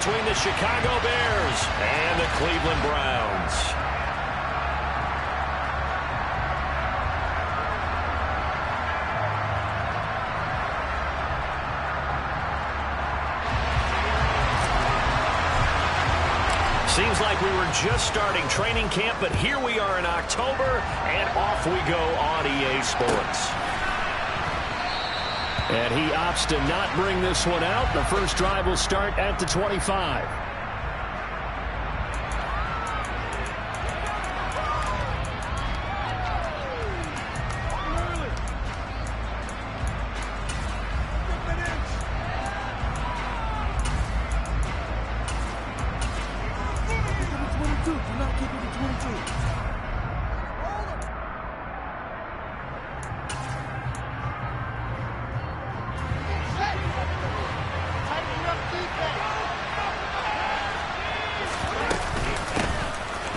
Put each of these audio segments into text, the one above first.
Between the Chicago Bears and the Cleveland Browns. Seems like we were just starting training camp, but here we are in October, and off we go on EA Sports. And he opts to not bring this one out. The first drive will start at the 25.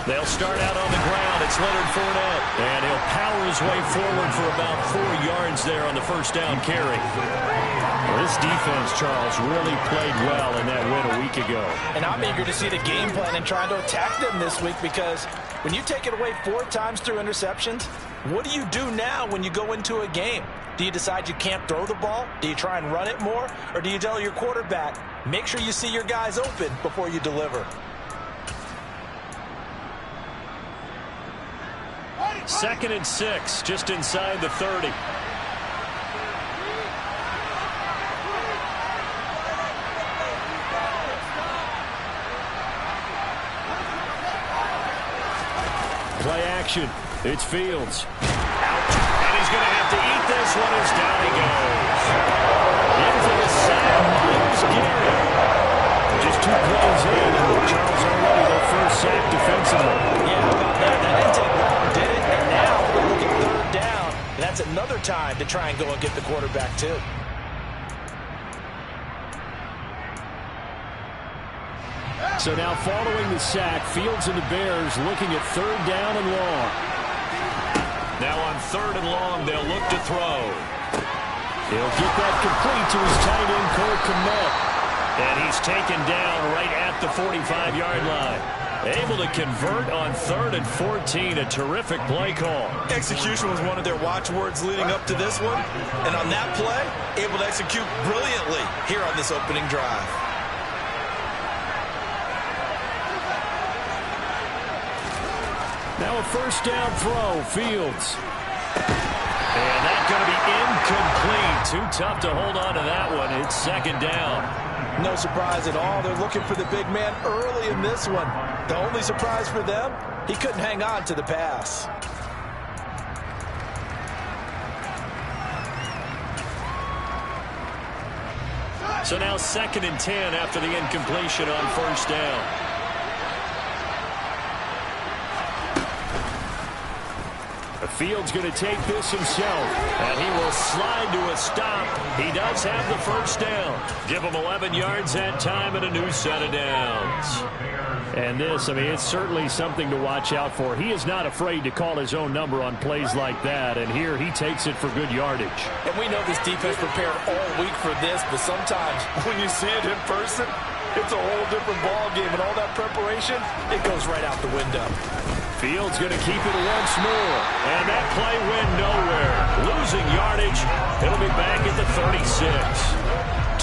They'll start out on the ground. It's Leonard Fournette. And he'll power his way forward for about 4 yards there on the first down carry. Well, this defense, Charles, really played well in that win a week ago. And I'm eager to see the game plan and trying to attack them this week, because when you take it away 4 times through interceptions, what do you do now when you go into a game? Do you decide you can't throw the ball? Do you try and run it more? Or do you tell your quarterback, make sure you see your guys open before you deliver? 2nd and 6, just inside the 30. Play action. It's Fields. Out. And he's going to have to eat this one as down he goes. In for the sack, Myles Garrett. Just 2 plays in, and Charles already their first sack defensively. Yeah, how about that? That didn't take long, did it? And now we're looking 3rd down. And that's another time to try and go and get the quarterback, too. So now following the sack, Fields and the Bears looking at 3rd down and long. Now on 3rd and long, they'll look to throw. He'll get that complete to his tight end, Cole Kmet. And he's taken down right at the 45-yard line. Able to convert on 3rd and 14. A terrific play call. Execution was one of their watchwords leading up to this one. And on that play, able to execute brilliantly here on this opening drive. Now a first down throw, Fields. And that's going to be incomplete. Too tough to hold on to that one. It's 2nd down. No surprise at all. They're looking for the big man early in this one. The only surprise for them, he couldn't hang on to the pass. So now 2nd and 10 after the incompletion on first down. Fields going to take this himself, and he will slide to a stop. He does have the first down. Give him 11 yards that time and a new set of downs. And this, I mean, it's certainly something to watch out for. He is not afraid to call his own number on plays like that, and here he takes it for good yardage. And we know this defense prepared all week for this, but sometimes when you see it in person, it's a whole different ball game, and all that preparation, it goes right out the window. Fields going to keep it once more. And that play went nowhere. Losing yardage. It'll be back at the 36.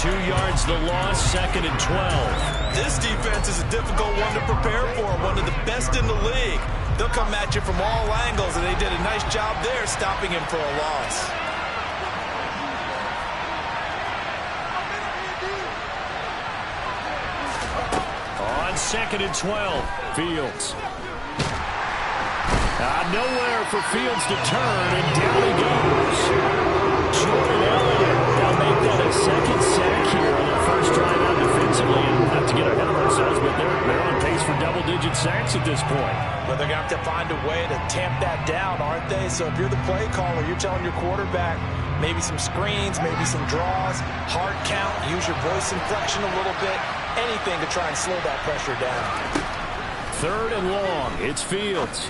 2 yards the loss, 2nd and 12. This defense is a difficult one to prepare for. One of the best in the league. They'll come at you from all angles, and they did a nice job there stopping him for a loss. On 2nd and 12, Fields. Nowhere for Fields to turn, and down he goes. Jordan Elliott. They'll make that a 2nd sack here on their first drive out defensively. And not to get ahead of ourselves, but they're on pace for double-digit sacks at this point. But they're going to have to find a way to tamp that down, aren't they? So if you're the play caller, you're telling your quarterback maybe some screens, maybe some draws, hard count, use your voice inflection a little bit, anything to try and slow that pressure down. 3rd and long. It's Fields.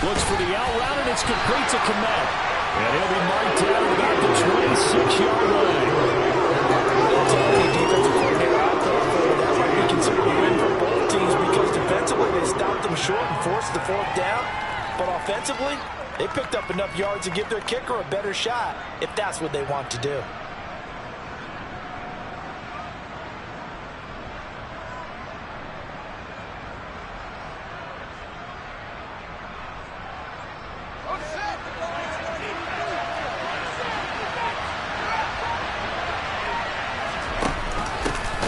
Looks for the out route, and it's complete to Kmet. And he'll be marked down at about the 26-yard line. Defensive coordinator out there for forced the fourth down, but offensively, they picked up enough yards to give their kicker a better shot if that's what they want to do.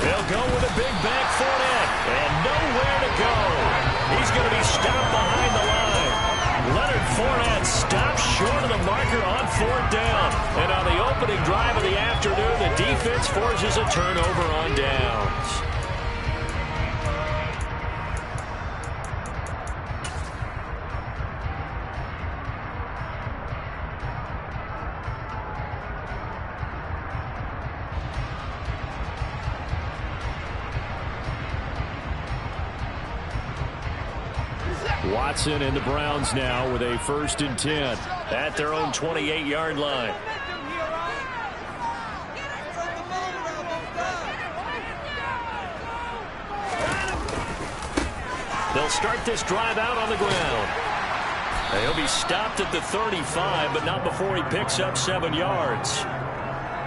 They'll go with a big back Fournette, and nowhere to go. He's going to be stopped behind the line. Leonard Fournette stops short of the marker on fourth down. And on the opening drive of the afternoon, the defense forces a turnover on downs. Watson and the Browns now with a 1st and 10 at their own 28-yard line. They'll start this drive out on the ground. He'll be stopped at the 35, but not before he picks up 7 yards.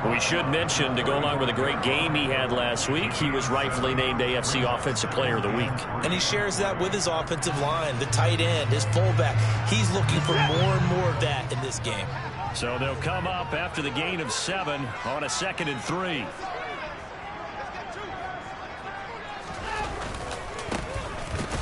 We should mention, to go along with a great game he had last week, he was rightfully named AFC Offensive Player of the Week. And he shares that with his offensive line, the tight end, his fullback. He's looking for more and more of that in this game. So they'll come up after the gain of 7 on a 2nd and 3.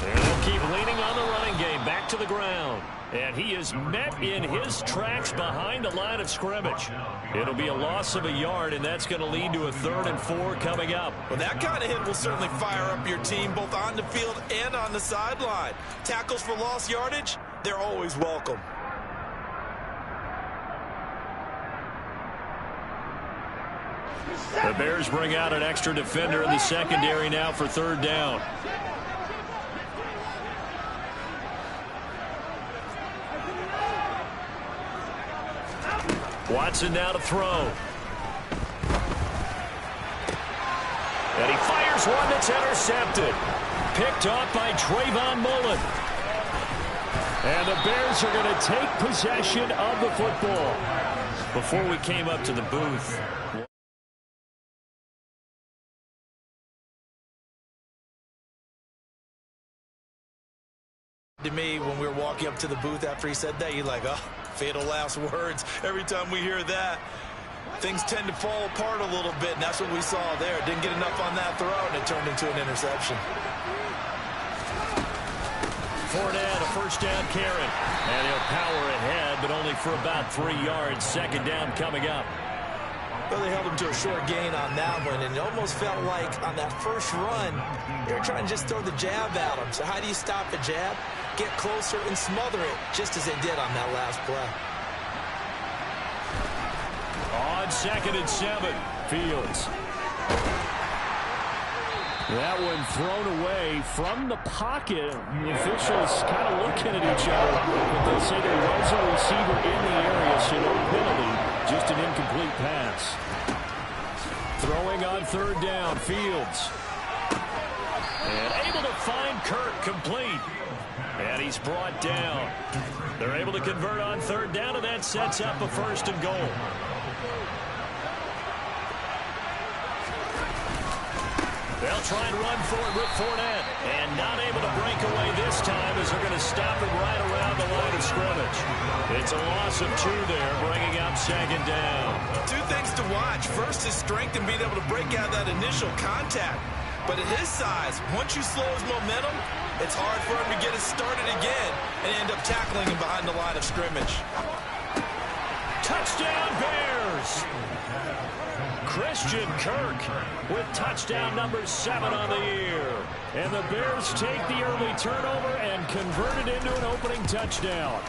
They'll keep leaning on the running game, back to the ground. And he is met in his tracks behind the line of scrimmage. It'll be a loss of a yard, and that's going to lead to a 3rd and 4 coming up. Well, that kind of hit will certainly fire up your team both on the field and on the sideline. Tackles for lost yardage, they're always welcome. The Bears bring out an extra defender in the secondary now for 3rd down. Watson now to throw. And he fires one that's intercepted. Picked off by Trayvon Mullen. And the Bears are going to take possession of the football. Before we came up to the booth, to me, when we were walking up to the booth after he said that, you're like, oh, fatal last words. Every time we hear that, things tend to fall apart a little bit, and that's what we saw there. Didn't get enough on that throw, and it turned into an interception. Fournette, a 1st down carry. And he'll power ahead, but only for about 3 yards. 2nd down coming up. Well, they held him to a short gain on that one, and it almost felt like on that first run, they were trying to just throw the jab at him. So how do you stop a jab? Get closer and smother it, just as they did on that last play. On 2nd and 7, Fields. That one thrown away from the pocket. The officials kind of looking at each other, but they say there was a receiver in the area, so no penalty, just an incomplete pass. Throwing on 3rd down, Fields. And able to find Kirk, complete. And he's brought down. They're able to convert on 3rd down, and that sets up a 1st and goal. They'll try and run for it with Fournette. And not able to break away this time as they're going to stop him right around the line of scrimmage. It's a loss of 2 there, bringing up 2nd down. 2 things to watch. First, his strength and being able to break out that initial contact. But at his size, once you slow his momentum, it's hard for him to get it started again and end up tackling him behind the line of scrimmage. Touchdown, Bears! Christian Kirk with touchdown number 7 on the year. And the Bears take the early turnover and convert it into an opening touchdown.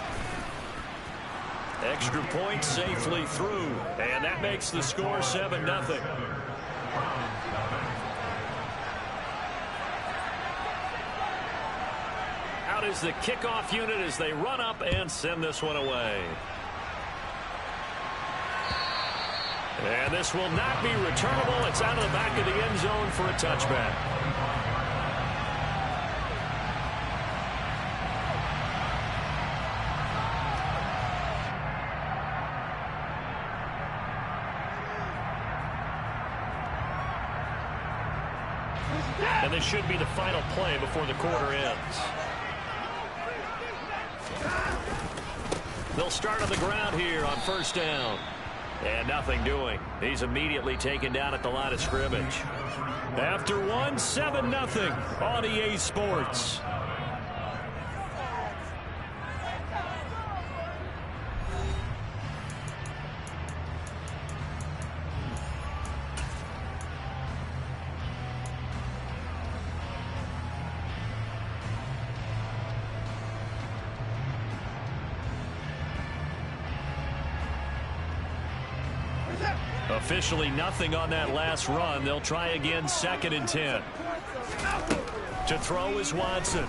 Extra point safely through, and that makes the score 7-0. Out is the kickoff unit as they run up and send this one away. And this will not be returnable. It's out of the back of the end zone for a touchback. And this should be the final play before the quarter ends. They'll start on the ground here on first down. And nothing doing. He's immediately taken down at the line of scrimmage. After one, 7-0 on EA Sports. Officially nothing on that last run. They'll try again, 2nd and 10. To throw is Watson.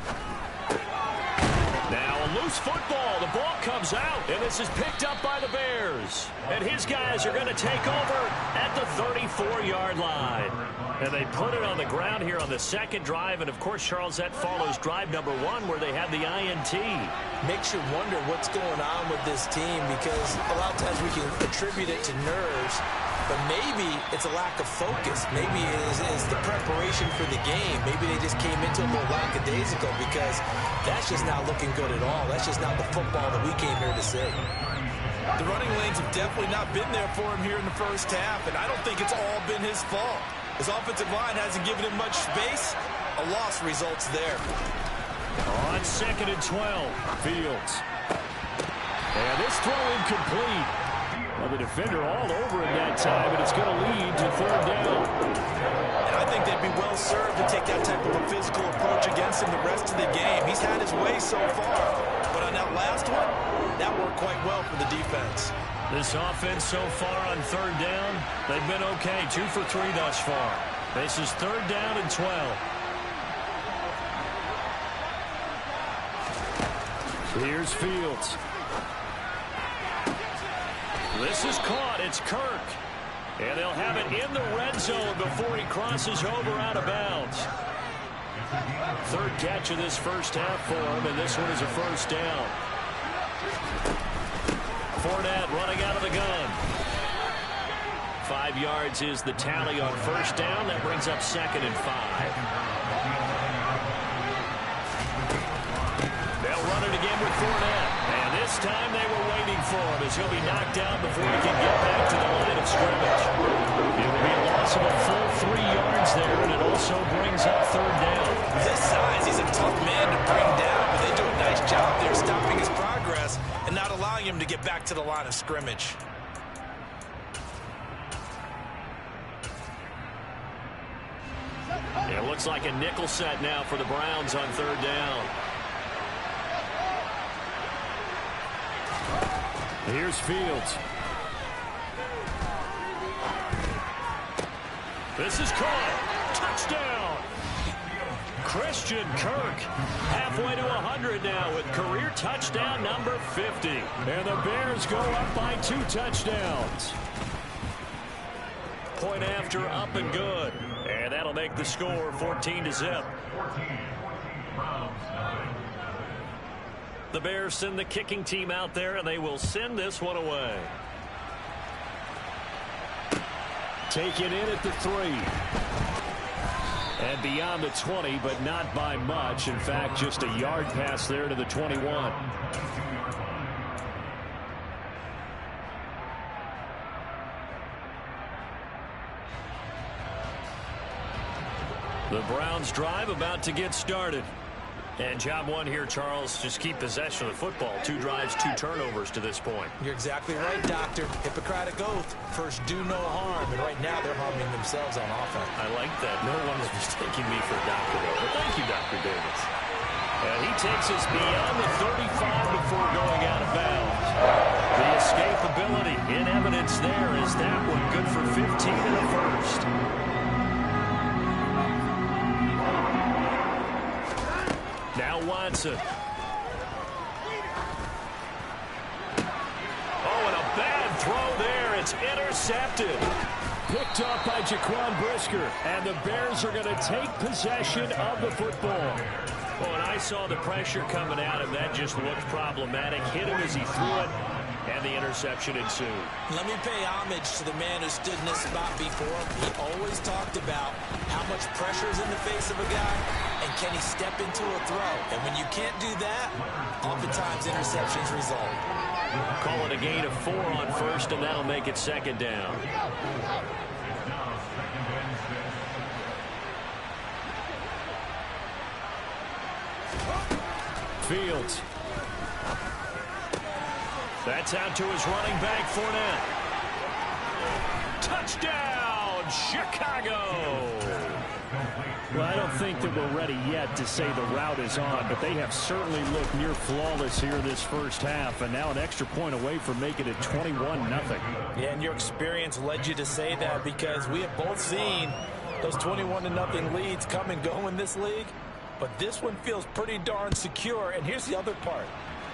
Now a loose football. The ball comes out, and this is picked up by the Bears. And his guys are going to take over at the 34-yard line. And they put it on the ground here on the second drive. And, of course, Charles, that follows drive number 1 where they had the INT. Makes you wonder what's going on with this team because a lot of times we can attribute it to nerves, but maybe it's a lack of focus. Maybe it is the preparation for the game. Maybe they just came into a little lackadaisical because that's just not looking good at all. That's just not the football that we came here to see. The running lanes have definitely not been there for him here in the first half, and I don't think it's all been his fault. His offensive line hasn't given him much space. A loss results there. On 2nd and 12, Fields. And this throw incomplete. Well, the defender all over him that time, and it's going to lead to 3rd down. And I think they'd be well served to take that type of a physical approach against him the rest of the game. He's had his way so far, but on that last one, that worked quite well for the defense. This offense so far on 3rd down, they've been okay. 2 for 3 thus far. This is 3rd down and 12. Here's Fields. This is caught. It's Kirk. And they'll have it in the red zone before he crosses over out of bounds. 3rd catch of this first half for him, and this one is a first down. Fournette running out of the gun. 5 yards is the tally on first down. That brings up 2nd and 5. They'll run it again with Fournette. And this time they were waiting for him as he'll be knocked down before he can get back to the line of scrimmage. It will be a loss of a full 3 yards there, and it also brings up 3rd down. With his size, he's a tough man to bring down, but they do a nice job there stopping his progress and not allowing him to get back to the line of scrimmage. It looks like a nickel set now for the Browns on 3rd down. Here's Fields. This is caught. Touchdown. Christian Kirk halfway to 100 now with career touchdown number 50. And the Bears go up by 2 touchdowns. Point after, up and good. And that'll make the score 14-0. The Bears send the kicking team out there, and they will send this one away. Take it in at the 3. And beyond the 20, but not by much. In fact, just a yard pass there to the 21. The Browns drive about to get started. And job 1 here, Charles, just keep possession of the football. 2 drives, 2 turnovers to this point. You're exactly right, Doctor. Hippocratic oath. First, do no harm. And right now, they're harming themselves on offense. I like that. No one is mistaking me for a doctor, though. But thank you, Dr. Davis. And he takes us beyond the 35 before going out of bounds. The escapability in evidence there is that one good for 15 and a first. Now Watson. Oh, and a bad throw there. It's intercepted. Picked up by Jaquan Brisker. And the Bears are going to take possession of the football. Well, and I saw the pressure coming at him. That just looked problematic. Hit him as he threw it. And the interception ensued. Let me pay homage to the man who stood in this spot before. He always talked about how much pressure is in the face of a guy and can he step into a throw. And when you can't do that, oftentimes interceptions result. Call it a gain of 4 on first, and that'll make it second down. Fields. That's out to his running back, Fournette. Touchdown, Chicago! Well, I don't think that we're ready yet to say the route is on, but they have certainly looked near flawless here this first half, and now an extra point away from making it 21-0. Yeah, and your experience led you to say that because we have both seen those 21-0 leads come and go in this league, but this one feels pretty darn secure. And here's the other part.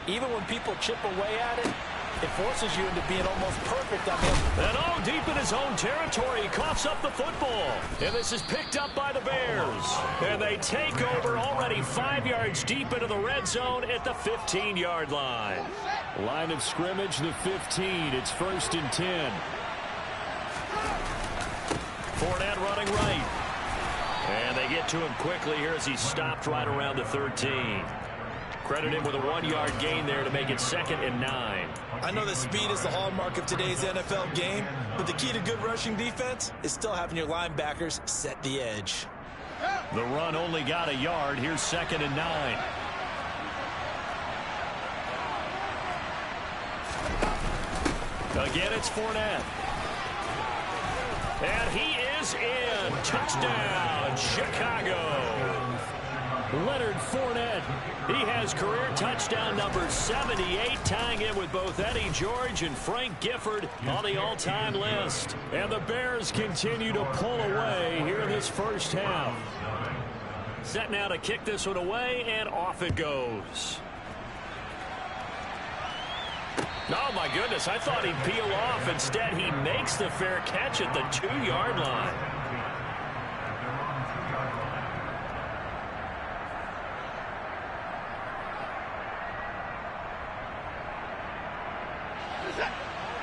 Even when people chip away at it, it forces you into being almost perfect on him. And all deep in his own territory, he coughs up the football. And this is picked up by the Bears. And they take over already 5 yards deep into the red zone at the 15-yard line. Line of scrimmage, the 15. It's 1st and 10. Fournette running right. And they get to him quickly here as he stopped right around the 13. Credit him with a 1-yard gain there to make it 2nd and 9. I know that speed is the hallmark of today's NFL game, but the key to good rushing defense Is still having your linebackers set the edge. The run only got a yard. Here's 2nd and 9. Again, it's Fournette. And he is in. Touchdown, Chicago. Leonard Fournette. He has career touchdown number 78, tying it with both Eddie George and Frank Gifford on the all-time list. And the Bears continue to pull away here in this first half. Set now to kick this one away, and off it goes. Oh, my goodness, I thought he'd peel off. Instead, he makes the fair catch at the 2-yard line.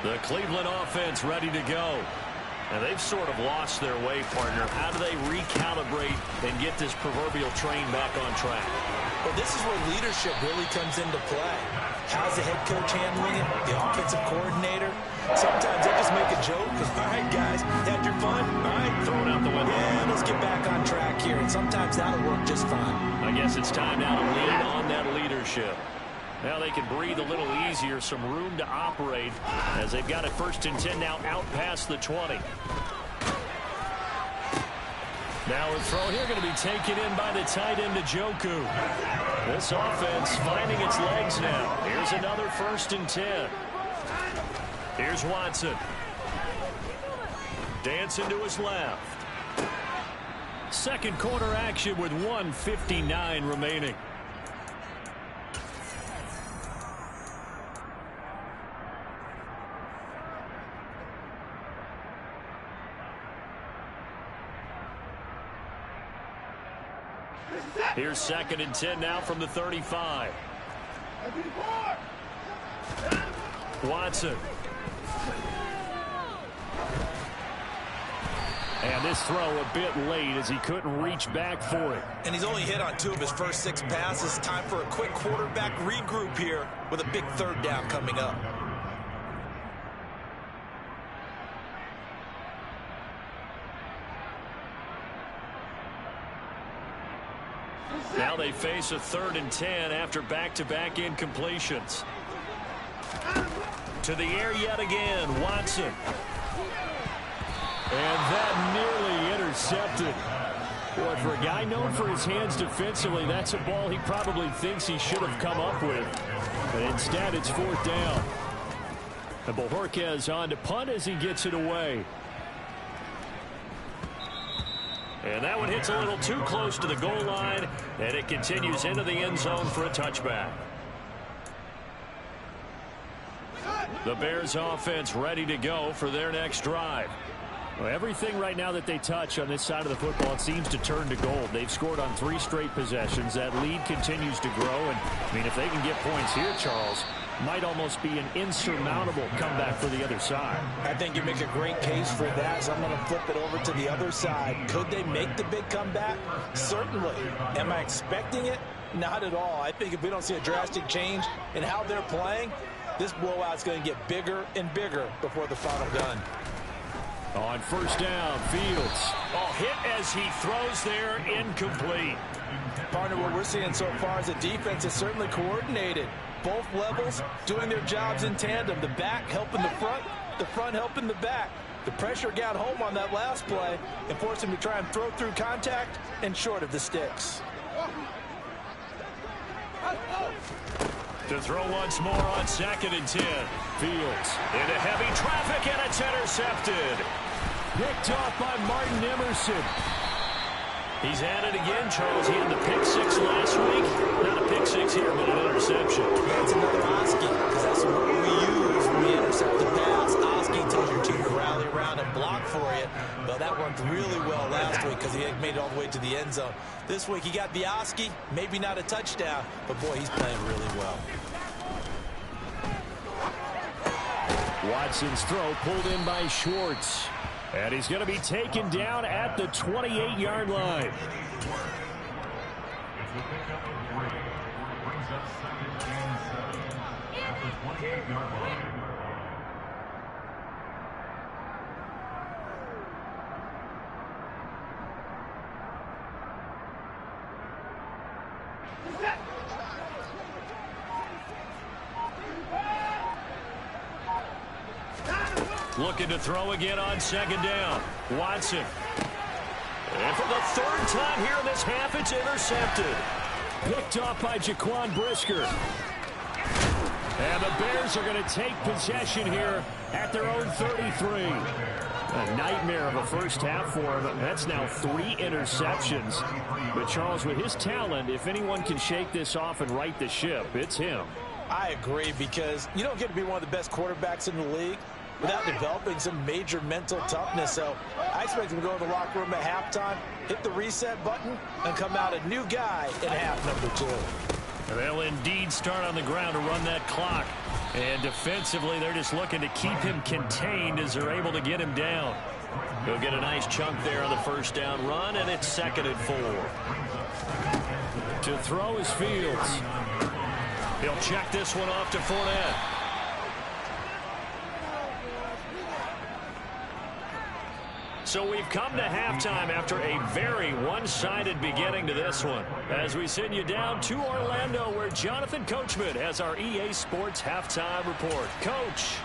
The Cleveland offense ready to go. And they've sort of lost their way, partner. How do they recalibrate and get this proverbial train back on track? Well, this is where leadership really comes into play. How's the head coach handling it? The offensive coordinator? Sometimes they just make a joke. All right, guys, had your fun? All right, Throw it out the window. Yeah, let's get back on track here. And sometimes that'll work just fine. I guess it's time now to lean on that leadership. Now they can breathe a little easier, some room to operate as they've got it 1st and 10 now out past the 20. Now a throw here going to be taken in by the tight end Njoku. This offense finding its legs now. Here's another 1st and 10. Here's Watson. Dancing to his left. Second quarter action with 1:59 remaining. Here's 2nd and 10 now from the 35. Watson. And this throw a bit late as he couldn't reach back for it. And he's only hit on 2 of his first 6 passes. Time for a quick quarterback regroup here with a big 3rd down coming up. Now they face a 3rd and 10 after back-to-back incompletions. To the air yet again, Watson. And that nearly intercepted. Boy, for a guy known for his hands defensively, that's a ball he probably thinks he should have come up with. But instead, it's 4th down. And Bojorquez on to punt as he gets it away. And that one hits a little too close to the goal line, and it continues into the end zone for a touchback. The Bears offense ready to go for their next drive. Well, everything right now that they touch on this side of the football, it seems to turn to gold. They've scored on 3 straight possessions. That lead continues to grow. And, I mean, if they can get points here, Charles, might almost be an insurmountable comeback for the other side. I think you make a great case for that, so I'm going to flip it over to the other side. Could they make the big comeback? Certainly. Am I expecting it? Not at all. I think if we don't see a drastic change in how they're playing, this blowout's going to get bigger and bigger before the final gun. On first down, Fields. Hit as he throws there, incomplete. Partner, what we're seeing so far is the defense is certainly coordinated. Both levels doing their jobs in tandem. The back helping the front helping the back. The pressure got home on that last play and forced him to try and throw through contact and short of the sticks. To throw once more on 2nd and 10. Fields Into heavy traffic, and it's intercepted. picked off by Martin Emerson. He's at it again, Charles. He had the pick 6 last week. Not a pick 6 here, but an interception. That's another Oski, because that's what we use when we intercept the pass. Oski tells your team to rally around and block for you. But that worked really well last week because he had made it all the way to the end zone. This week he got the Oski, maybe not a touchdown, but boy, he's playing really well. Watson's throw pulled in by Schwartz. And he's going to be taken down at the 28-yard line. Looking to throw again on 2nd down. Watson. And for the 3rd time here in this half, it's intercepted. Picked off by Jaquan Brisker. And the Bears are going to take possession here at their own 33. A nightmare of a first half for him. That's now 3 interceptions. But Charles, with his talent, if anyone can shake this off and right the ship, it's him. I agree, because you don't get to be one of the best quarterbacks in the league without developing some major mental toughness. So I expect him to go in the locker room at halftime, hit the reset button, and come out a new guy in half number 2. They'll indeed start on the ground to run that clock. And defensively, they're just looking to keep him contained as they're able to get him down. He'll get a nice chunk there on the first down run, and it's 2nd and 4. To throw is Fields. He'll check this one off to Fournette. So we've come to halftime after a very one-sided beginning to this one, as we send you down to Orlando, where Jonathan Coachman has our EA Sports halftime report. Coach.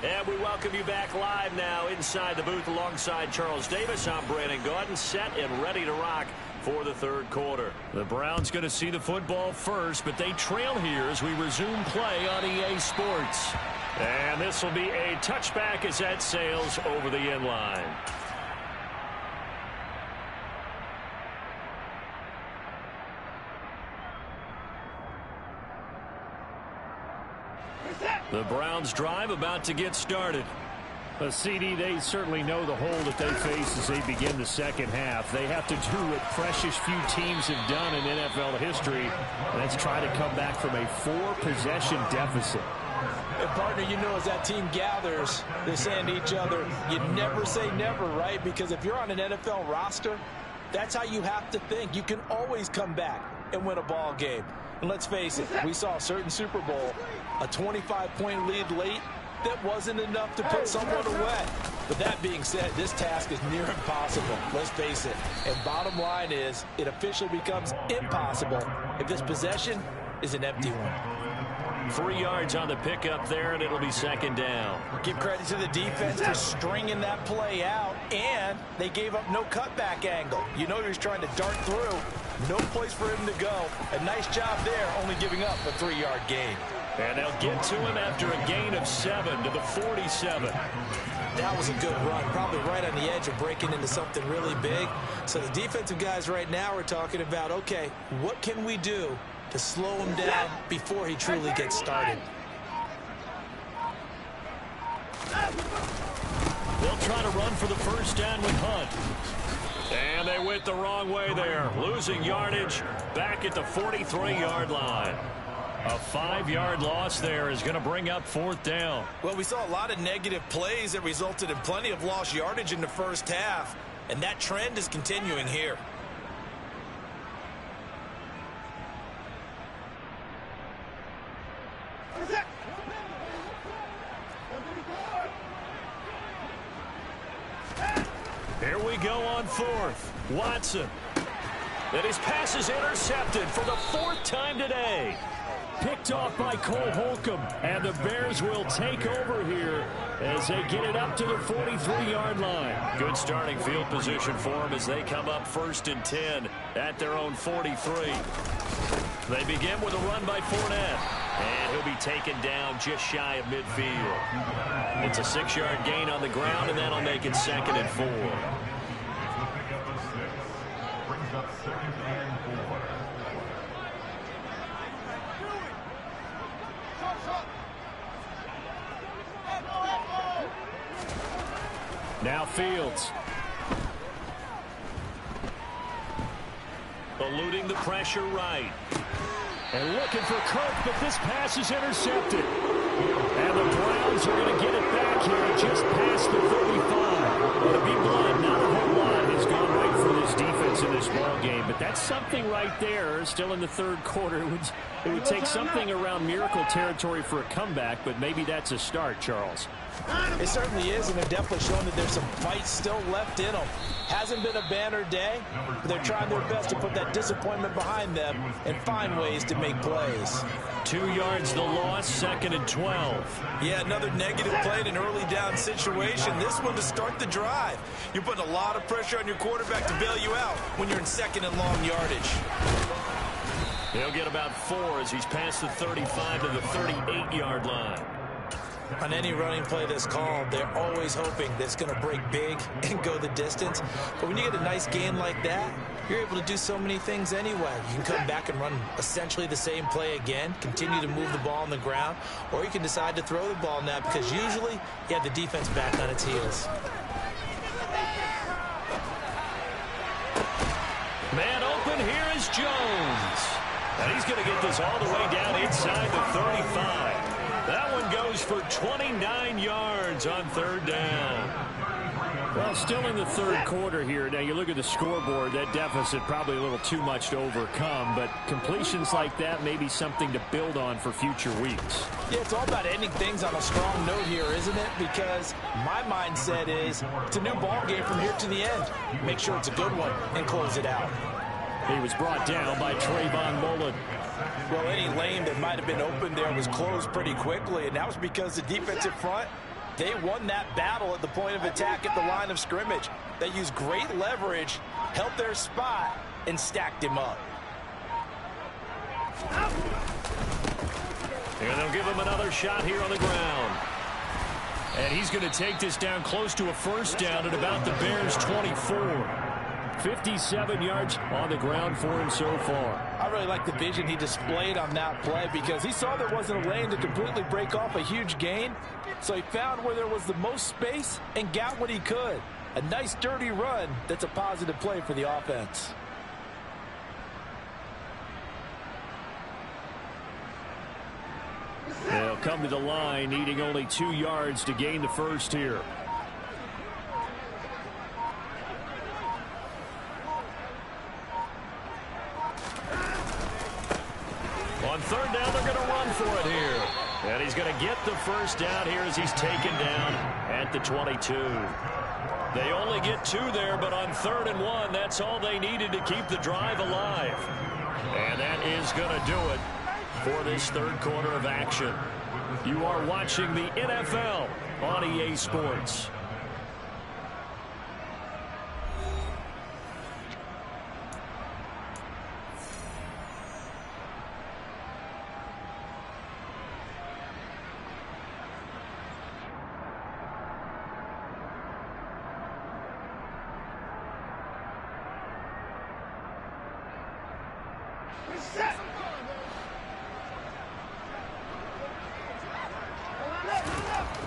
And we welcome you back live now inside the booth alongside Charles Davis. I'm Brandon Gaudin, set and ready to rock for the 3rd quarter. The Browns going to see the football first, but they trail here as we resume play on EA Sports. And this will be a touchback as that sails over the end line. The Browns drive about to get started. CD, they certainly know the hole that they face as they begin the second half. They have to do what precious few teams have done in NFL history. That's try to come back from a 4-possession deficit. And partner, you know, as that team gathers, they're saying to each other, you never say never, right? Because if you're on an NFL roster, that's how you have to think. You can always come back and win a ball game. And let's face it, we saw a certain Super Bowl, a 25-point lead late, that wasn't enough to put someone away. But that being said, this task is near impossible. Let's face it. And bottom line is, it officially becomes impossible if this possession is an empty one. 3 yards on the pickup there, and it'll be 2nd down. Give credit to the defense for stringing that play out, and they gave up no cutback angle. You know he was trying to dart through. No place for him to go. A nice job there, only giving up a 3-yard gain. And they'll get to him after a gain of 7 to the 47. That was a good run, probably right on the edge of breaking into something really big. So the defensive guys right now are talking about, okay, what can we do to slow him down before he truly gets started? They'll try to run for the first down with Hunt. And they went the wrong way there, losing yardage back at the 43-yard line. A 5-yard loss there is going to bring up 4th down. Well, we saw a lot of negative plays that resulted in plenty of lost yardage in the first half, and that trend is continuing here. Here we go on 4th. Watson. And his pass is intercepted for the 4th time today. Picked off by Cole Holcomb, and the Bears will take over here as they get it up to the 43-yard line. Good starting field position for them as they come up 1st and 10 at their own 43. They begin with a run by Fournette. And he'll be taken down just shy of midfield. It's a 6-yard gain on the ground, and that'll make it 2nd and 4. Now Fields. Eluding the pressure right. And looking for Kirk, but this pass is intercepted. And the Browns are going to get it back here just past the 35. Well, to be blunt, not a whole lot has gone right for this defense in this ball game, but that's something right there. Still in the 3rd quarter. It would take something around miracle territory for a comeback, but maybe that's a start, Charles. It certainly is, and they're definitely showing that there's some fight still left in them. Hasn't been a banner day, but they're trying their best to put that disappointment behind them and find ways to make plays. 2 yards the loss, 2nd and 12. Yeah, another negative play in an early down situation. This one to start the drive. You're putting a lot of pressure on your quarterback to bail you out when you're in 2nd and long yardage. He'll get about 4 as he's past the 35 to the 38-yard line. On any running play that's called, they're always hoping that it's going to break big and go the distance. But when you get a nice gain like that, you're able to do so many things anyway. You can come back and run essentially the same play again, continue to move the ball on the ground, or you can decide to throw the ball now because usually you have the defense back on its heels. Man open, here is Jones. And he's going to get this all the way down inside the 35. That one goes for 29 yards on 3rd down. Well, still in the 3rd quarter here. Now, you look at the scoreboard, that deficit probably a little too much to overcome, but completions like that may be something to build on for future weeks. Yeah, it's all about ending things on a strong note here, isn't it? Because my mindset is it's a new ball game from here to the end. Make sure it's a good one and close it out. He was brought down by Trayvon Mullen. Well, any lane that might have been open there was closed pretty quickly, and that was because the defensive front, they won that battle at the point of attack at the line of scrimmage. They used great leverage, held their spot, and stacked him up. And they'll give him another shot here on the ground. And he's going to take this down close to a 1st down at about the Bears' 24. 57 yards on the ground for him so far. I really like the vision he displayed on that play because he saw there wasn't a lane to completely break off a huge gain. So he found where there was the most space and got what he could. A nice dirty run that's a positive play for the offense. They'll come to the line needing only 2 yards to gain the 1st here. On 3rd down, they're going to run for it here. And he's going to get the 1st down here as he's taken down at the 22. They only get 2 there, but on 3rd and 1, that's all they needed to keep the drive alive. And that is going to do it for this 3rd quarter of action. You are watching the NFL on EA Sports.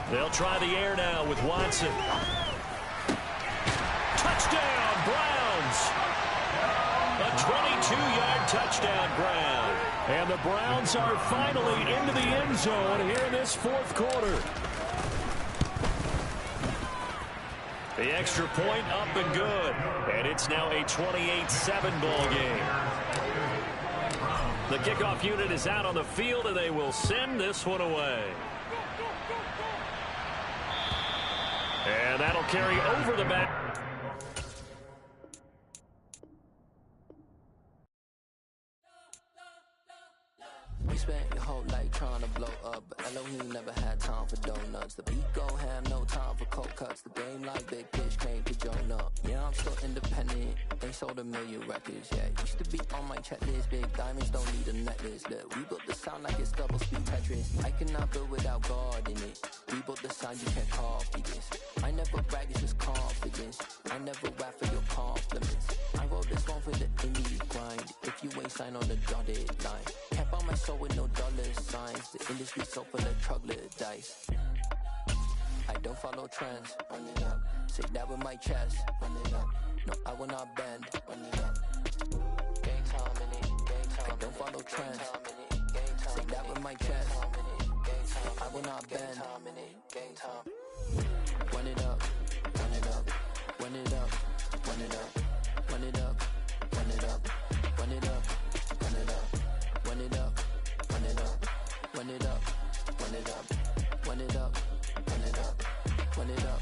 They'll try the air now with Watson. Touchdown, Browns. And the Browns are finally into the end zone here in this fourth quarter. The extra point up and good. And it's now a 28-7 ball game. The kickoff unit is out on the field, and they will send this one away. And that'll carry over the back. You spent your whole life trying to blow up, but Elohim never had time for donuts. The beat go ham, no time for cold cuts. The game like big fish came to join up. Yeah, I'm still independent. They sold 1 million records, yeah. Used to be on my checklist. Big diamonds don't need a necklace. Look, we built the sound like it's double speed Tetris. I cannot build without God in it. We built the sound, you can't copy this. I never brag, it's just confidence. I never rap for your compliments. I wrote this one for the indie grind. If you ain't signed on the dotted line, can't buy my soul with no dollar signs. The industry so full of troglodytes. I don't follow trends. Run it up. Say that with my chest. Run it up. No, I will not bend. Run it up. Gang time in it. Gang time. I don't follow trends. Say that with my chest. I will not bend. Gang time. Run it up. Run it up. Run it up. Run it up. Run it up. Run it up. Run it up. Run it up. Run it up. Run it up. Run it up. Run it up. Run it up. Run it up. Run it up.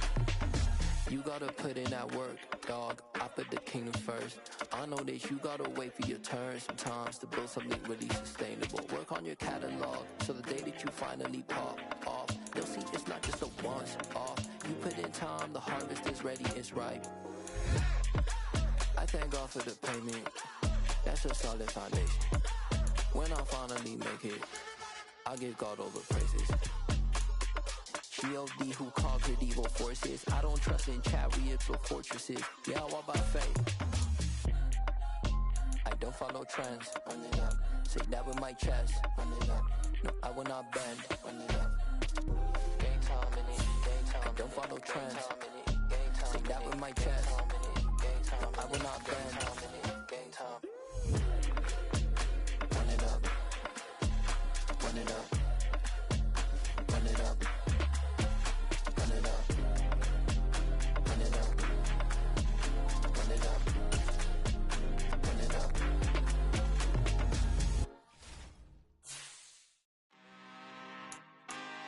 You gotta put in that work, dog. I put the kingdom first. I know that you gotta wait for your turn sometimes to build something really sustainable. Work on your catalog, so the day that you finally pop off, they'll see it's not just a once off. You put in time, the harvest is ready, it's ripe. I thank God for the payment. That's a solid foundation. When I finally make it, I give God all the praises. G.O.D. who conquered evil forces. I don't trust in chariots or fortresses. Yeah, I walk by faith. I don't follow trends. Run it up. Say that with my chest. Run it up. No, I will not bend. Run it up. Game time in it. Game time. I don't follow trends. Say that with my chest. No, I will not bend. Game time. Run it up. Run it up. Run it up. Run it up. Run it up. Run it up. Run it up.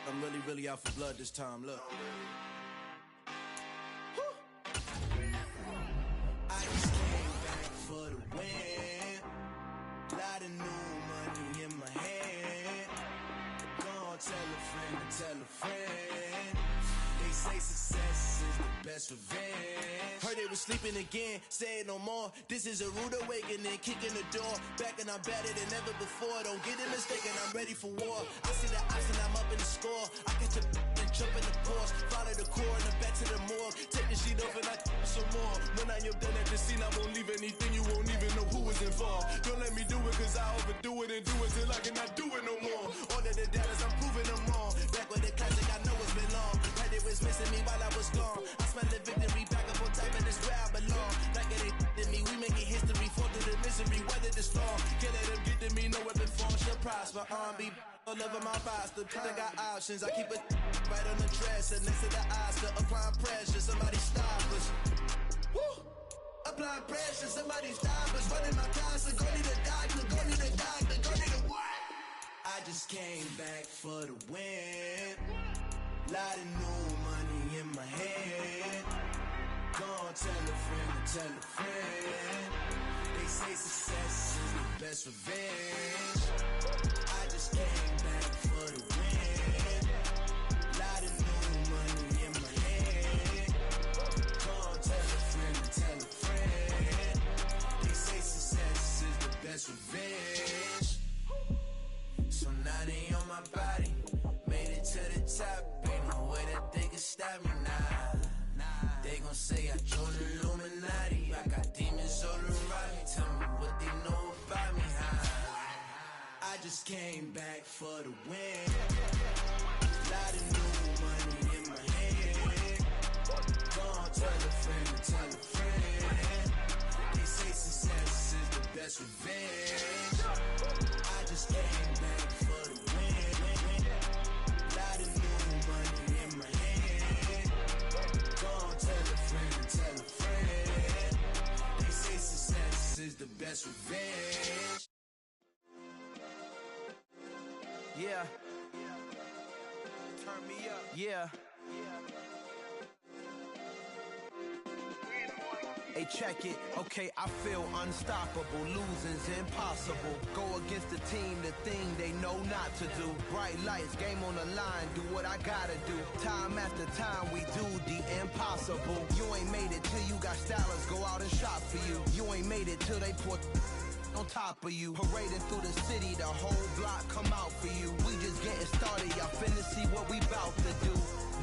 I'm really out for blood this time, look. I just came back for the win. Lot of new money in my hand. Gonna tell a friend. They say success is the best revenge. Heard they was sleeping again, say it no more. This is a rude awakening, kicking the door. Back and I'm better than ever before. Don't get it mistaken, I'm ready for war. I see the ops and I'm up in the score. I catch a and jump in the course. Follow the core and then back to the morgue. Take the sheet off and I some more. When I am done at the scene, I won't leave anything. You won't even know who was involved. Don't let me do it cause I overdo it and do it till I cannot do it no more. All of the doubters, I'm proving them wrong. Back with the classic, I know it's been long. Right, it was missing me while I was gone. I smell the victory back up on top and it's where I belong. Like it ain't to me, we making history. Fall through the misery, weather the storm. Can't let them get to me, no weapon form shall prosper. R&B all over my roster. I got options, I keep it right on the dresser. Next to the Oscar, applying pressure. Somebody stop us. Woo! Applying pressure, somebody stop us. Running my class, go need a doctor, go need a doctor, go need a what? I just came back for the win. Lot of new money in my hand. Gonna tell a friend. They say success is the best revenge. I just came back for the win. Lot of new money in my hand. Gonna tell a friend. They say success is the best revenge. So now they on my body. Made it to the top. Ain't no way that they can stop me now. They gon' say I joined the Illuminati. I got demons all around me. Tell me what they know about me, huh? I just came back for the win. Lot of new money in my hand. Gonna tell a friend. They say success is the best revenge. I just that's revenge. Yeah. Turn me up. Yeah. Hey, check it. Okay, I feel unstoppable. Losing's impossible. Go against the team, the thing they know not to do. Bright lights, game on the line, do what I gotta do. Time after time, we do the impossible. You ain't made it till you got stylers go out and shop for you. You ain't made it till they put on top of you. Parading through the city, the whole block come out for you. We just getting started, y'all finna see what we bout to do.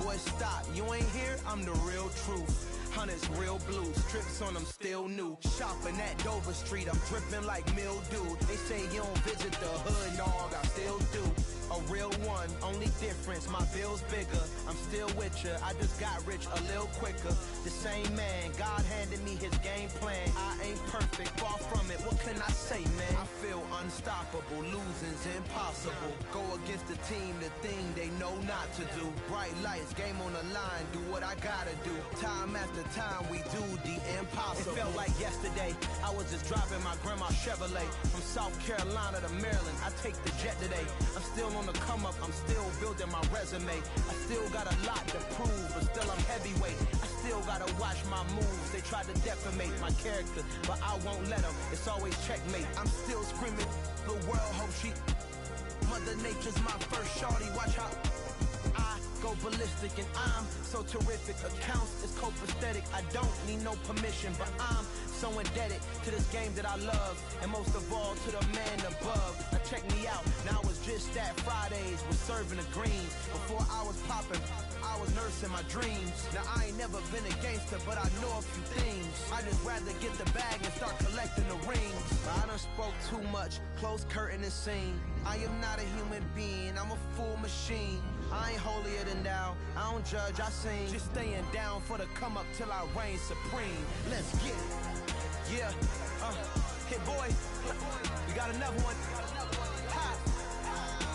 Boy, stop, you ain't here, I'm the real truth. Hunters, real blue, strips on them still new. Shopping at Dover Street, I'm dripping like mildew. They say you don't visit the hood, dog, I still do. A real one, only difference, my bill's bigger. I'm still with ya, I just got rich a little quicker. The same man, God handed me his game plan. I ain't perfect, far from it, what can I say, man? I feel unstoppable, losing's impossible. Go against the team, the thing they know not to do. Bright lights, game on the line, do what I gotta do. Time after time, we do the impossible. It felt like yesterday, I was just driving my grandma's Chevrolet. From South Carolina to Maryland, I take the jet today. I'm still on the come up, I'm still building my resume. I still got a lot to prove, but still I'm heavyweight. I still gotta watch my moves. They try to defamate my character, but I won't let them. It's always checkmate. I'm still screaming, the world hope she. Mother Nature's my first shorty, watch how I go ballistic and I'm so terrific. Accounts is copacetic, I don't need no permission, but I'm so indebted to this game that I love, and most of all to the man above. Now check me out, now it's just that Fridays was serving the greens. Before I was popping, I was nursing my dreams. Now I ain't never been a gangster, but I know a few things. I just rather get the bag and start collecting the rings. I done spoke too much, close curtain and scene. I am not a human being, I'm a full machine. I ain't holier than thou, I don't judge, I sing. Just staying down for the come up till I reign supreme. Let's get it. Yeah, hey boy, we got another one. Ha.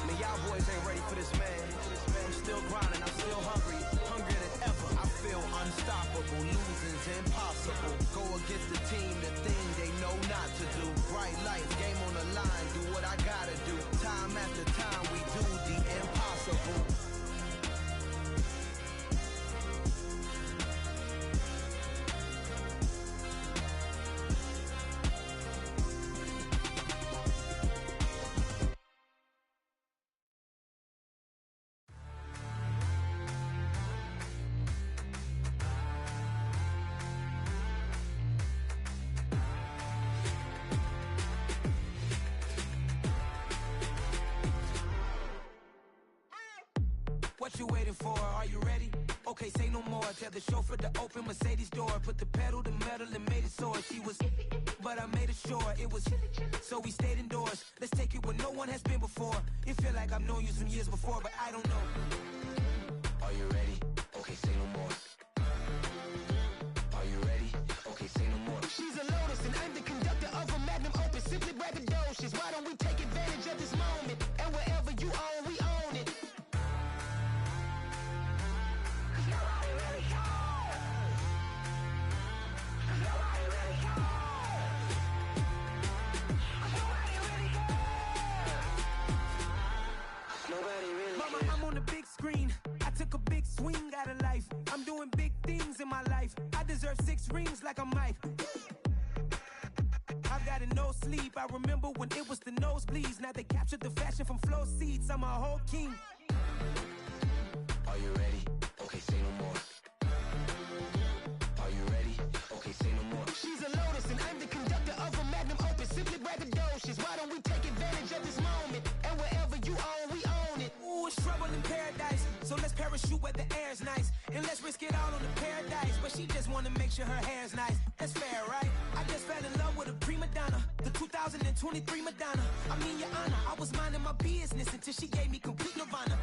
Man, y'all boys ain't ready for this, man. I'm still grinding, I'm still hungry, hungrier than ever. I feel unstoppable, losing's impossible. Go against the team, the thing they know not to do. Bright lights, game on the line, do what I gotta do. Time after time, we do the impossible. What you waiting for? Are you ready? Okay, say no more. Tell the chauffeur to open Mercedes door. Put the pedal to metal and made it soar. She was, but I made it sure it was. So we stayed indoors. Let's take it where no one has been before. It feel like I've known you some years before, but I don't know. Are you ready? Okay, say no more. Are you ready? Okay, say no more. She's a Lotus and I'm the conductor of a Magnum Opus. Simply braggadocious. Why don't we take advantage of this moment? And wherever you own, we own it. Mama, I'm on the big screen. I took a big swing out of life. I'm doing big things in my life. I deserve 6 rings like I'm Mike. I've got no sleep. I remember when it was the nosebleeds. Now they captured the fashion from flow seats. I'm a whole king. Are you ready? Okay, say no more. Are you ready? Okay, say no more. She's a Lotus and I'm the conductor of a Magnum Opus. Simply braggadocious. Why don't we take advantage of this moment? And wherever you own, we own it. Ooh, it's trouble in paradise. So let's parachute where the air's nice. And let's risk it all on the paradise. But she just wanna make sure her hair's nice. That's fair, right? I just fell in love with a prima donna. The 2023 Madonna. I mean, your honor, I was minding my business until she gave me complete nirvana.